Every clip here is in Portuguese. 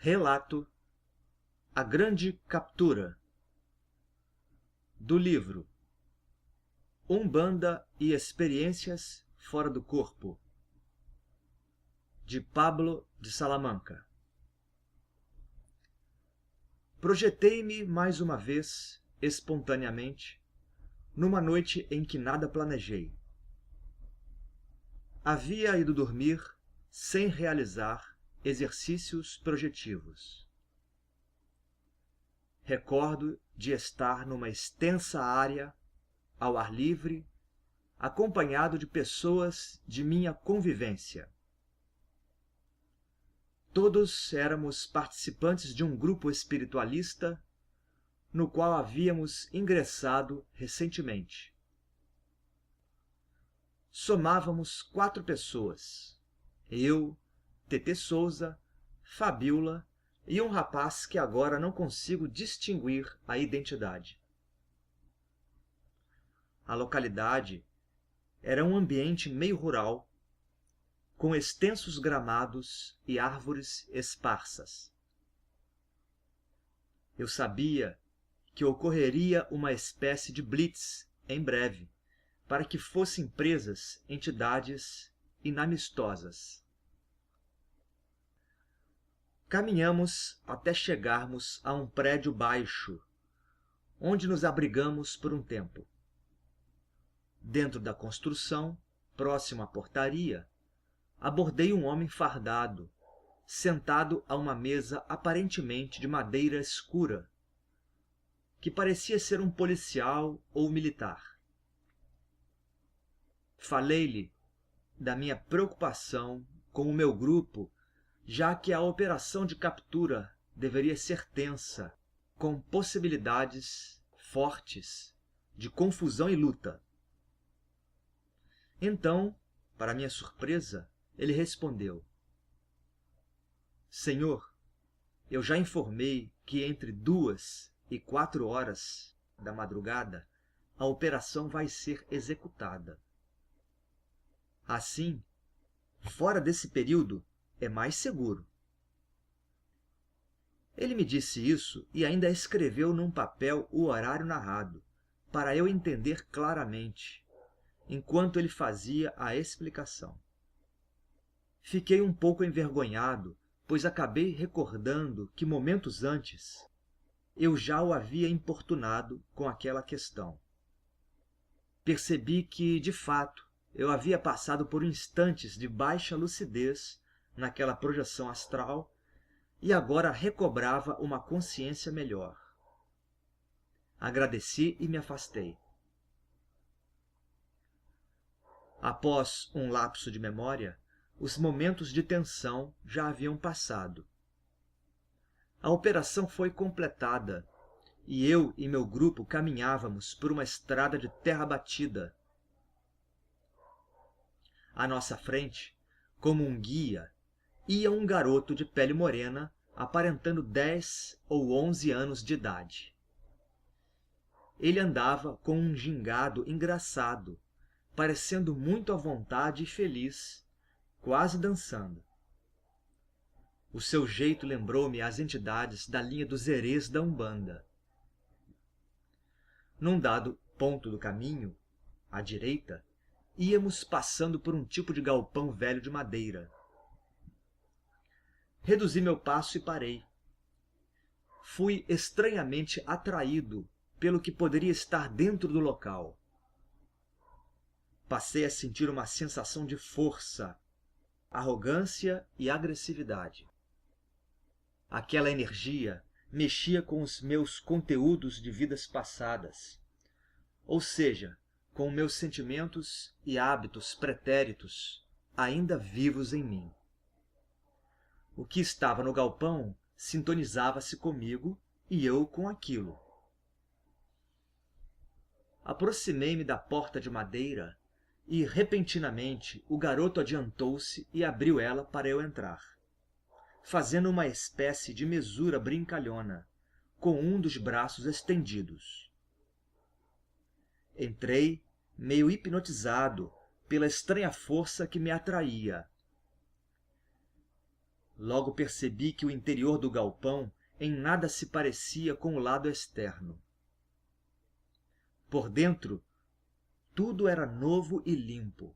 Relato A Grande Captura, do livro Umbanda e Experiências Fora do Corpo, de Pablo de Salamanca. Projetei-me mais uma vez, espontaneamente, numa noite em que nada planejei. Havia ido dormir sem realizar exercícios projetivos. Recordo de estar numa extensa área, ao ar livre, acompanhado de pessoas de minha convivência. Todos éramos participantes de um grupo espiritualista no qual havíamos ingressado recentemente. Somávamos 4 pessoas: eu, Tetê Souza, Fabiola e um rapaz que agora não consigo distinguir a identidade. A localidade era um ambiente meio rural, com extensos gramados e árvores esparsas. Eu sabia que ocorreria uma espécie de blitz em breve, para que fossem presas entidades inamistosas. Caminhamos até chegarmos a um prédio baixo, onde nos abrigamos por um tempo. Dentro da construção, próximo à portaria, abordei um homem fardado, sentado a uma mesa aparentemente de madeira escura, que parecia ser um policial ou militar. Falei-lhe da minha preocupação com o meu grupo, já que a operação de captura deveria ser tensa, com possibilidades fortes de confusão e luta. Então, para minha surpresa, ele respondeu: Senhor, eu já informei que entre 2 e 4 horas da madrugada a operação vai ser executada. Assim, fora desse período, é mais seguro. Ele me disse isso e ainda escreveu num papel o horário narrado, para eu entender claramente, enquanto ele fazia a explicação. Fiquei um pouco envergonhado, pois acabei recordando que momentos antes eu já o havia importunado com aquela questão. Percebi que, de fato, eu havia passado por instantes de baixa lucidez naquela projeção astral e agora recobrava uma consciência melhor. Agradeci e me afastei. Após um lapso de memória, os momentos de tensão já haviam passado. A operação foi completada e eu e meu grupo caminhávamos por uma estrada de terra batida. À nossa frente, como um guia, ia um garoto de pele morena, aparentando 10 ou 11 anos de idade. Ele andava com um gingado engraçado, parecendo muito à vontade e feliz, quase dançando. O seu jeito lembrou-me as entidades da linha dos herês da Umbanda. Num dado ponto do caminho, à direita, íamos passando por um tipo de galpão velho de madeira. Reduzi meu passo e parei. Fui estranhamente atraído pelo que poderia estar dentro do local. Passei a sentir uma sensação de força, arrogância e agressividade. Aquela energia mexia com os meus conteúdos de vidas passadas, ou seja, com meus sentimentos e hábitos pretéritos ainda vivos em mim. O que estava no galpão sintonizava-se comigo e eu com aquilo. Aproximei-me da porta de madeira e, repentinamente, o garoto adiantou-se e abriu ela para eu entrar, fazendo uma espécie de mesura brincalhona, com um dos braços estendidos. Entrei, meio hipnotizado pela estranha força que me atraía. Logo percebi que o interior do galpão em nada se parecia com o lado externo. Por dentro, tudo era novo e limpo.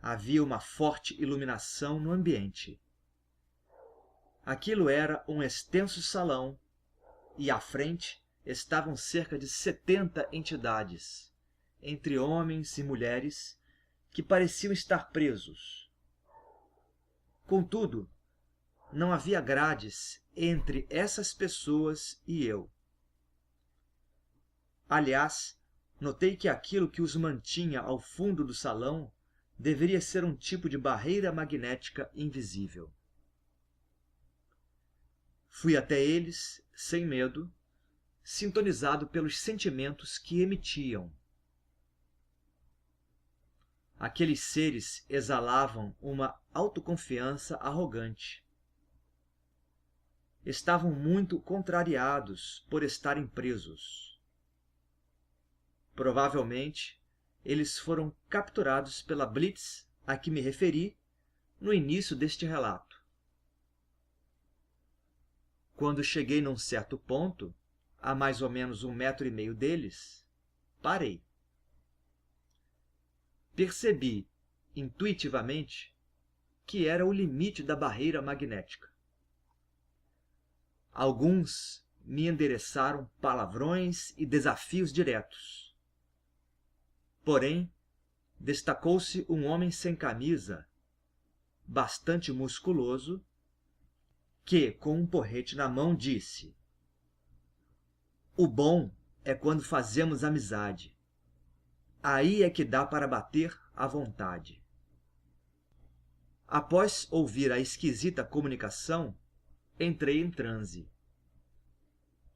Havia uma forte iluminação no ambiente. Aquilo era um extenso salão e à frente estavam cerca de 70 entidades, entre homens e mulheres, que pareciam estar presos. Contudo, não havia grades entre essas pessoas e eu. Aliás, notei que aquilo que os mantinha ao fundo do salão deveria ser um tipo de barreira magnética invisível. Fui até eles, sem medo, sintonizado pelos sentimentos que emitiam. Aqueles seres exalavam uma autoconfiança arrogante. Estavam muito contrariados por estarem presos. Provavelmente, eles foram capturados pela Blitz a que me referi no início deste relato. Quando cheguei num certo ponto, a mais ou menos 1,5 metro deles, parei. Percebi, intuitivamente, que era o limite da barreira magnética. Alguns me endereçaram palavrões e desafios diretos. Porém, destacou-se um homem sem camisa, bastante musculoso, que, com um porrete na mão, disse: "O bom é quando fazemos amizade. Aí é que dá para bater à vontade." Após ouvir a esquisita comunicação, entrei em transe.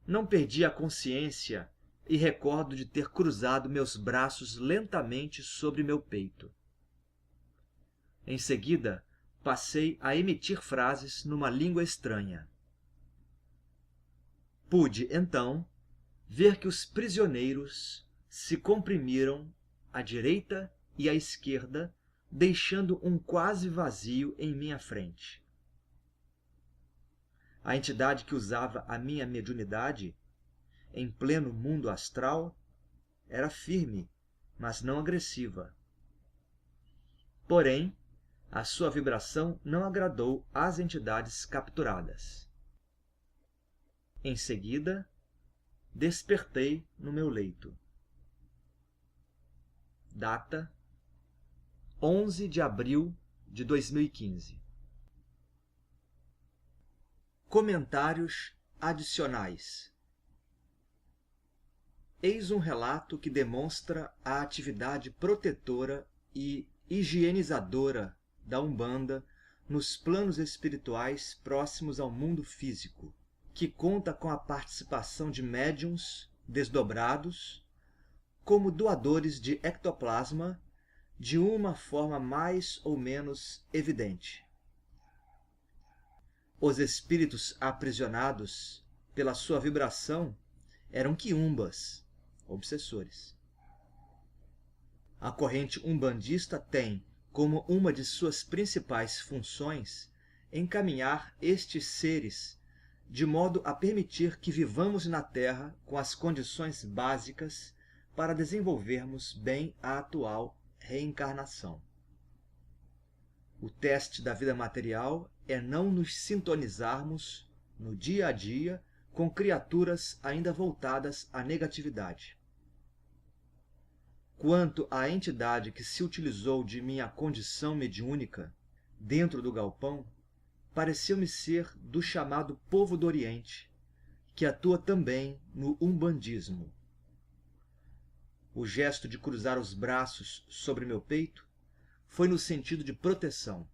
Não perdi a consciência e recordo de ter cruzado meus braços lentamente sobre meu peito. Em seguida, passei a emitir frases numa língua estranha. Pude, então, ver que os prisioneiros se comprimiram à direita e à esquerda, deixando um quase vazio em minha frente. A entidade que usava a minha mediunidade, em pleno mundo astral, era firme, mas não agressiva. Porém, a sua vibração não agradou às entidades capturadas. Em seguida, despertei no meu leito. Data: 11 de abril de 2015. Comentários adicionais. Eis um relato que demonstra a atividade protetora e higienizadora da Umbanda nos planos espirituais próximos ao mundo físico, que conta com a participação de médiuns desdobrados, como doadores de ectoplasma, de uma forma mais ou menos evidente. Os espíritos aprisionados pela sua vibração eram quiumbas, obsessores. A corrente umbandista tem, como uma de suas principais funções, encaminhar estes seres de modo a permitir que vivamos na Terra com as condições básicas para desenvolvermos bem a atual reencarnação. O teste da vida material é não nos sintonizarmos no dia a dia com criaturas ainda voltadas à negatividade. Quanto à entidade que se utilizou de minha condição mediúnica dentro do galpão, pareceu-me ser do chamado povo do Oriente, que atua também no umbandismo. O gesto de cruzar os braços sobre meu peito foi no sentido de proteção.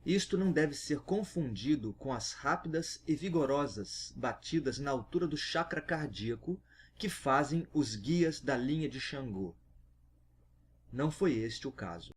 Isto não deve ser confundido com as rápidas e vigorosas batidas na altura do chakra cardíaco que fazem os guias da linha de Xangô. Não foi este o caso.